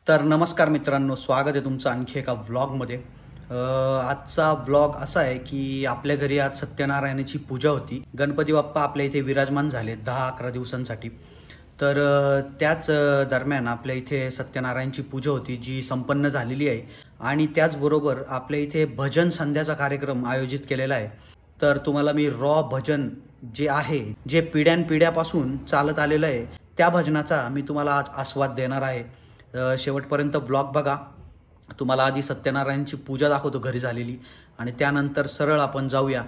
तर नमस्कार मित्रांनो, स्वागत आहे तुमचं आणखी एका व्लॉगमध्ये। आजचा व्लॉग असा आहे की आपल्या घरी आज सत्यनारायणाची पूजा होती। गणपती बाप्पा आपल्या इथे विराजमान झाले 10-11 दिवसांसाठी। तर त्याच दरम्यान आपल्या इथे सत्यनारायणची पूजा होती जी संपन्न झालेली आहे आणि त्याचबरोबर आपल्या इथे भजन संध्याचा कार्यक्रम आयोजित केलेला आहे। तर तुम्हाला मी रॉ भजन जे आहे, जे पिढ्यानपिढ्यापासून चालत आलेलं आहे, त्या भजनाचा मी तुम्हाला आज आस्वाद देणार आहे। शेवटपर्यंत ब्लॉग बघा। तुम्हाला आधी सत्यनारायणची पूजा दाखवतो घरी झालेली आणि त्यानंतर सरळ आपण जाऊया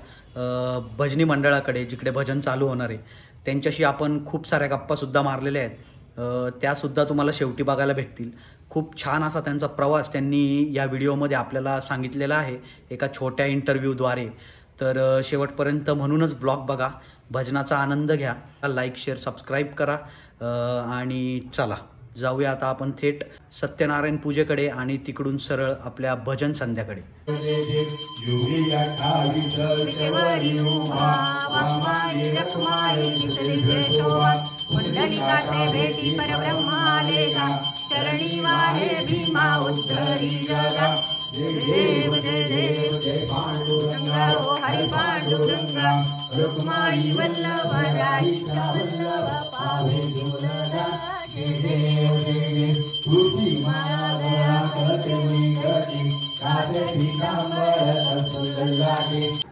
भजनी मंडळाकडे, जिकडे भजन चालू होणार आहे। त्यांच्याशी आपण खूप साऱ्या गप्पासुद्धा मारलेल्या आहेत, त्यासुद्धा तुम्हाला शेवटी बघायला भेटतील। खूप छान असा त्यांचा प्रवास त्यांनी या व्हिडिओमध्ये आपल्याला सांगितलेला आहे एका छोट्या इंटरव्ह्यूद्वारे। तर शेवटपर्यंत म्हणूनच ब्लॉग बघा, भजनाचा आनंद घ्या, लाईक शेअर सबस्क्राईब करा आणि चला जाऊया आता आपण थेट सत्यनारायण पूजेकडे आणि तिकडून सरळ आपल्या भजन संध्याकडे। चरणी वाहे भीमा उद्धरी जगा देव देव जय पांडुरंगा ओ हरि पांडुरंगा रुक्माई वल्लभ राईचा वल्लभ पावे जीवनदा जय देव तुझी माया दया करते मी गती कासे पीतांबर सुंदर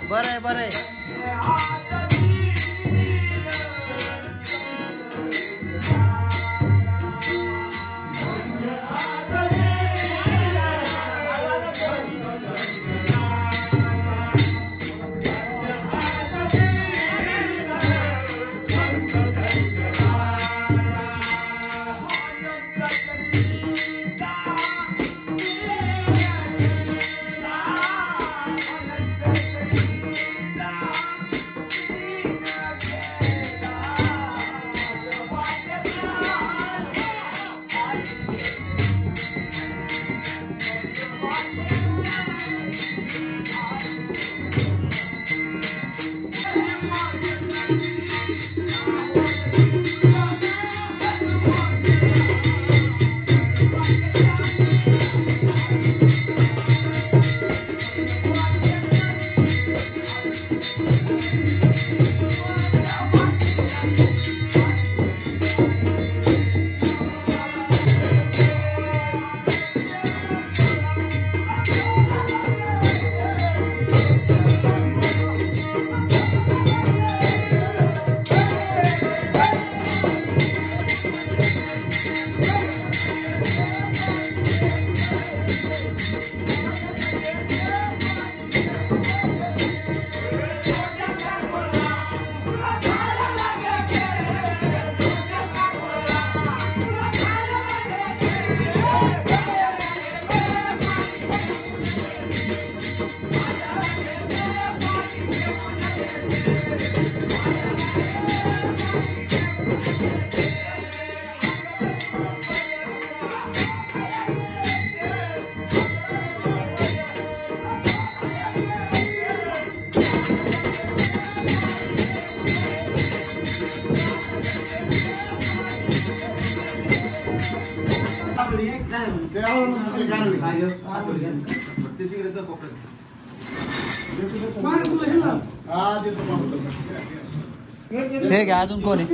बरं आहे हे घ्या. अजून कोण आहे?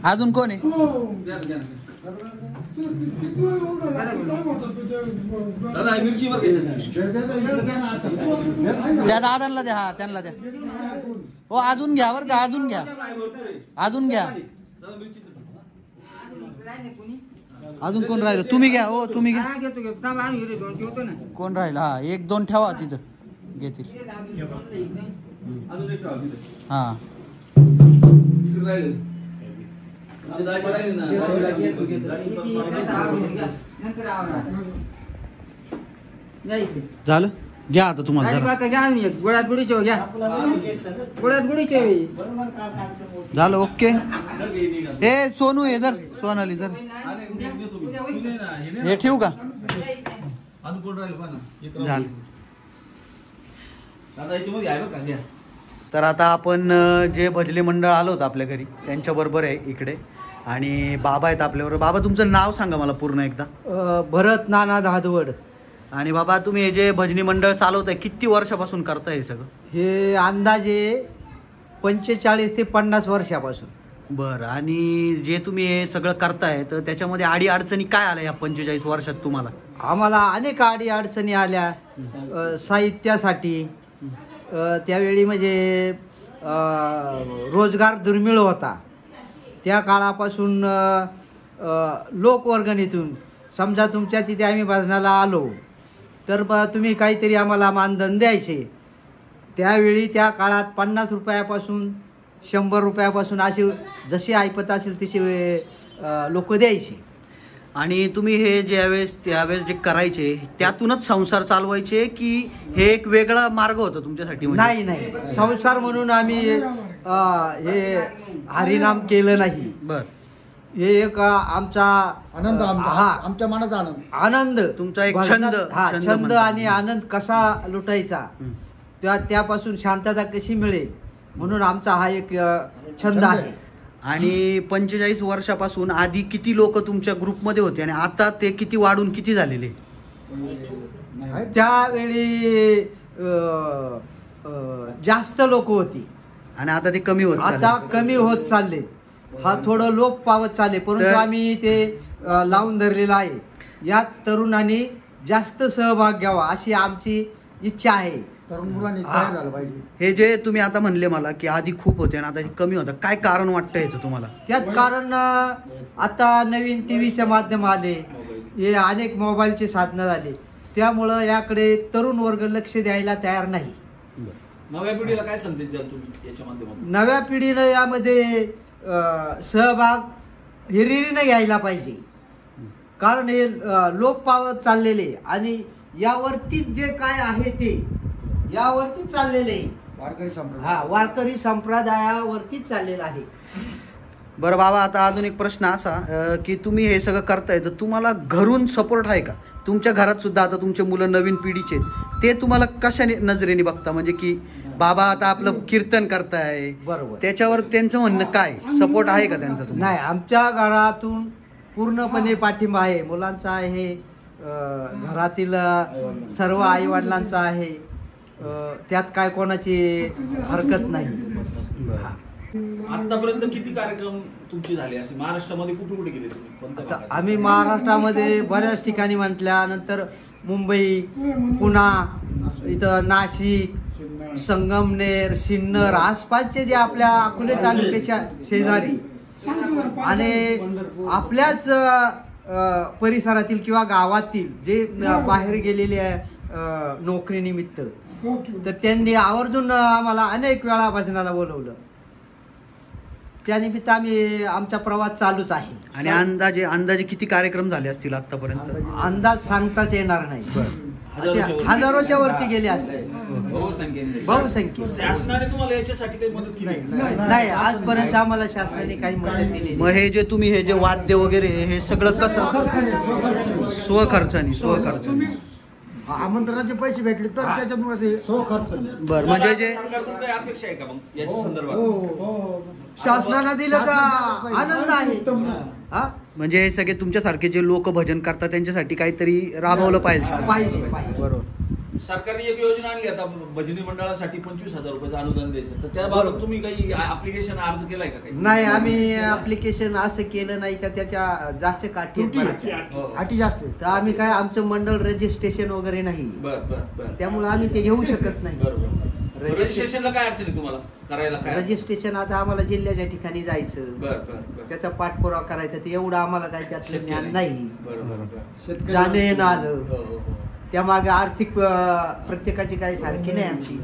अजून कोण आहे? द्या दादांना द्या. हा त्यांना द्या. हो अजून घ्या बरं का. अजून घ्या. अजून कोण राहिलं? तुम्ही घ्या. हो तुम्ही घ्या. कोण राहिलं? हा 1-2 ठेवा तिथं घेतील. हा झालं. घ्या आता तुम्हाला झालं. ओके. ए सोनू हे जर सोनाली जर हे ठेवू का? झालं. तर आता आपण जे भजले मंडळ आलो होतं आपल्या घरी त्यांच्या बरोबर आहे इकडे आणि बाबा आहेत आपल्याबरोबर. बाबा तुमचं नाव सांगा मला पूर्ण एकदा. भरत नाना धादवड. आणि बाबा तुम्ही हे जे भजनी मंडळ चालवताय किती वर्षापासून करताय हे सगळं? हे अंदाजे 45 ते 50 वर्षापासून. बरं. आणि जे तुम्ही हे सगळं करताय तर त्याच्यामध्ये अडी अडचणी काय आल्या या 45 वर्षात तुम्हाला? आम्हाला अनेक अडी अडचणी आल्या. साहित्यासाठी त्यावेळी म्हणजे रोजगार दुर्मिळ होता. त्या काळापासून लोकवर्गणीतून समजा तुमच्या तिथे आम्ही भजनाला आलो तर तुम्ही काहीतरी आम्हाला मानधन द्यायचे. त्यावेळी त्या काळात 50 रुपयापासून 100 रुपयापासून असे जशी ऐपत असेल तसे लोक द्यायचे. आणि तुम्ही हे त्यावेळेस जे करायचे त्यातूनच संसार चालवायचे की हे एक वेगळा मार्ग होता तुमच्यासाठी? नाही नाही, संसार म्हणून आम्ही हे हरिनाम केलं नाही. बर. हे एक आमचा आनंद, आमच्या मनाचा आनंद तुमचा एक छंद. छंद आणि आनंद कसा लुटायचा त्यापासून शांतता कशी मिळेल म्हणून आमचा हा एक छंद आहे. आणि 45 वर्षापासून आधी किती लोक तुमच्या ग्रुपमध्ये होते आणि आता ते किती वाढून किती झालेले? त्यावेळी जास्त लोक होती आणि आता ते कमी होत आता चाललंय. कमी होत चालले. हा थोडं लोप पावत चालले, परंतु आम्ही ते लावून धरलेलं आहे. यात तरुणांनी जास्त सहभाग घ्यावा अशी आमची इच्छा आहे. तरुण मुलांनी तयार झालं पाहिजे. हे जे तुम्ही आता म्हणले मला की आधी खूप होते आणि आता कमी होतं, काय कारण वाटतं याचं तुम्हाला? त्यात कारण आता नवीन टीव्हीचे माध्यम आले, हे अनेक मोबाईलचे साधनं झाले, त्यामुळं याकडे तरुण वर्ग लक्ष द्यायला तयार नाही. नव्या पिढीला काय संदेश द्याल तुम्ही याच्या माध्यमातून? नव्या पिढीनं यामध्ये सहभाग हिरिरीनं घ्यायला पाहिजे, कारण हे लोप पावत चाललेले आणि यावरतीच जे काय आहे ते यावरतीच चाललेले आहे. वारकरी संप्रदाय. हा, वारकरी संप्रदायावरतीच चाललेला आहे. बरं बाबा, आता अजून एक प्रश्न असा की तुम्ही हे सगळं करताय तर तुम्हाला घरून सपोर्ट आहे का? तुमच्या घरात सुद्धा आता तुमचे मुलं नवीन पिढीचे आहेत, ते तुम्हाला कशा नजरेने बघता? म्हणजे की बाबा आता आपलं कीर्तन करताय, बरोबर, त्याच्यावर त्यांचं म्हणणं काय? सपोर्ट आहे का त्यांचा तुम्हाला? नाही, आमच्या घरातून पूर्णपणे पाठिंबा आहे. मुलांचा आहे, घरातील सर्व आई वडिलांचा आहे, त्यात काय कोणाची हरकत नाही. आतापर्यंत किती कार्यक्रम तुमचे झाले असे महाराष्ट्रामध्ये? कुठे कुठे गेले तुम्ही? कोणत्या आता भागात? आम्ही महाराष्ट्रामध्ये बऱ्याच ठिकाणी म्हटल्यानंतर मुंबई, पुणा, इथं नाशिक, संगमनेर, सिन्नर, आसपासचे जे आपल्या अकोले तालुक्याच्या शेजारी आणि आपल्याच परिसरातील किंवा गावातील जे बाहेर गेलेले आहे नोकरीनिमित्त, तर त्यांनी आवर्जून आम्हाला अनेक वेळा भजनाला बोलवलं. त्यानिमित्त आम्ही आमचा प्रवास चालूच आहे. आणि अंदाजे किती कार्यक्रम झाले असतील आतापर्यंत? अंदाज सांगताच येणार नाही. असे हजारोच्या वरती गेले असते, बहुसंख्य. शासनाने तुम्हाला याच्यासाठी काही मदत केली? नाही, आजपर्यंत आम्हाला शासनाने काही मदत दिली मग हे जे तुम्ही हे जे वाद्य वगैरे हे सगळं कसं? स्वखर्चानी. आमंत्रणाचे पैसे भेटले तर त्याच्यामुळे सो खर्च. बरं, म्हणजे जे सरकारकडून काही अपेक्षा आहे का मग याच्या संदर्भात? शासनानं दिलं तर आनंद आहे. हा? म्हणजे हे सगळे तुमच्यासारखे जे लोक भजन करतात त्यांच्यासाठी काहीतरी राबवलं पाहिजे. पाहिजे. बरोबर. सरकारने एक योजना आणली आता भजनी मंडळासाठी 25,000 रुपयाचं अनुदान द्यायचं, तर त्याबाबत तुम्ही काही ऍप्लिकेशन अर्ज केलाय का? काही नाही, आम्ही ऍप्लिकेशन असं केलं नाही का त्याच्या जास्त काठी आहेत बऱ्याचशा. अटी जास्त आहेत. तर आम्ही काय, आमचं मंडळ रजिस्ट्रेशन वगैरे नाही, बर. त्यामुळे आम्ही ते घेऊ शकत नाही. बरोबर. रजिस्ट्रेशनला काय अडचण आहे तुम्हाला करायला? काय रजिस्ट्रेशन आता आम्हाला जिल्ह्याच्या ठिकाणी जायचं, बर. त्याचा पाठपुरावा करायचा, ते एवढं आम्हाला काही त्यातलं ज्ञान नाही. बरोबर. जाणं येणं आलं, हो. त्यामागे आर्थिक प्रत्येकाची काही सारखी नाही आमची.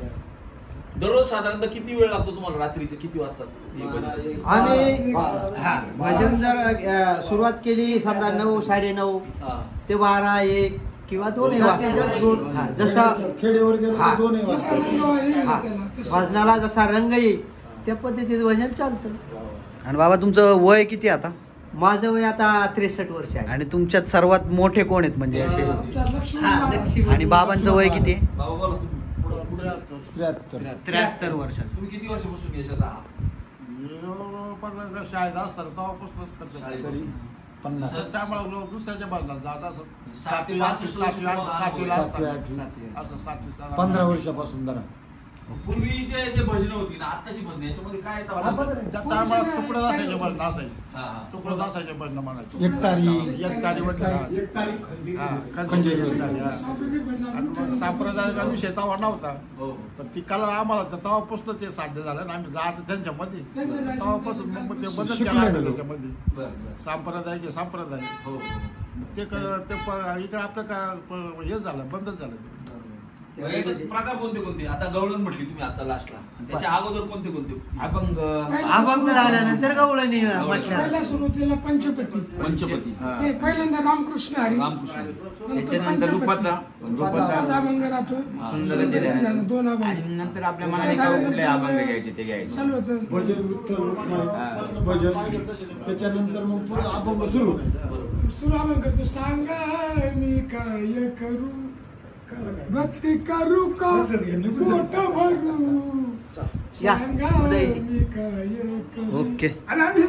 दररोज साधारणतः किती वेळ लागतो तुम्हाला? रात्रीचे किती वाजतात? आम्ही भजन जर सुरुवात केली समजा 9, 9:30 ते 12, 1 किंवा 2 वाजता, जसा खेडेवर गेलो तर 2 वाजता. भजनाला जसा रंग येईल त्या पद्धतीत भजन चालतं. आणि बाबा तुमचं वय किती आता? माझं वय आता 63 वर्ष आहे. आणि तुमच्यात सर्वात मोठे कोण आहेत म्हणजे असे? आणि बाबांचं वय किती आहे? बाबा बोला तुम्ही. 73 वर्षात. तुम्ही किती वर्षापासून याच्यात आहात? शाळेत असताना तेव्हापासूनच करतो. तरी 50. त्यामुळे दुसऱ्याच्या बाजूला जात असं 7वी, 8वी, 15 वर्षापासून जरा पूर्वीचे जे भजन होती ना आत्ताची भजन याच्यामध्ये काय येतं? त्यामुळे तुकडं दासायचे भजन असायचे. तुकडं दासायचे भजन म्हणायचे. एक तारी खंजीर आणि मग सांप्रदायिक विषय तेव्हा नव्हता, पण ती कला आम्हाला तेव्हापासून ते साध्य झालं आणि आम्ही जायचं त्यांच्यामध्ये. तेव्हापासून मग ते बदल केला त्याच्यामध्ये. सांप्रदाय ते इकडे आपलं हे झालं, बंदच झालं. प्रकार कोणते? आता गवळण म्हटली तुम्ही आता लास्टला, त्याच्या अगोदर कोणते? अभंग झाल्यानंतर गवळणी म्हटलं. पहिल्या सुरुवातीला पंचपती. पहिल्यांदा रामकृष्ण हरी, त्याच्यानंतर रूपाचा अभंग राहतो, 2 अभंग, आणि नंतर आपल्या मनाने कुठले अभंग घ्यायचे ते घ्यायचे. भजन भजन. त्याच्यानंतर मग पुढे अभंग सुरू अभंग करतो. सांगा मी काय करू, भक्ती करू का पोट भरू, सांगा मी काय करू. ओके. आणि आम्ही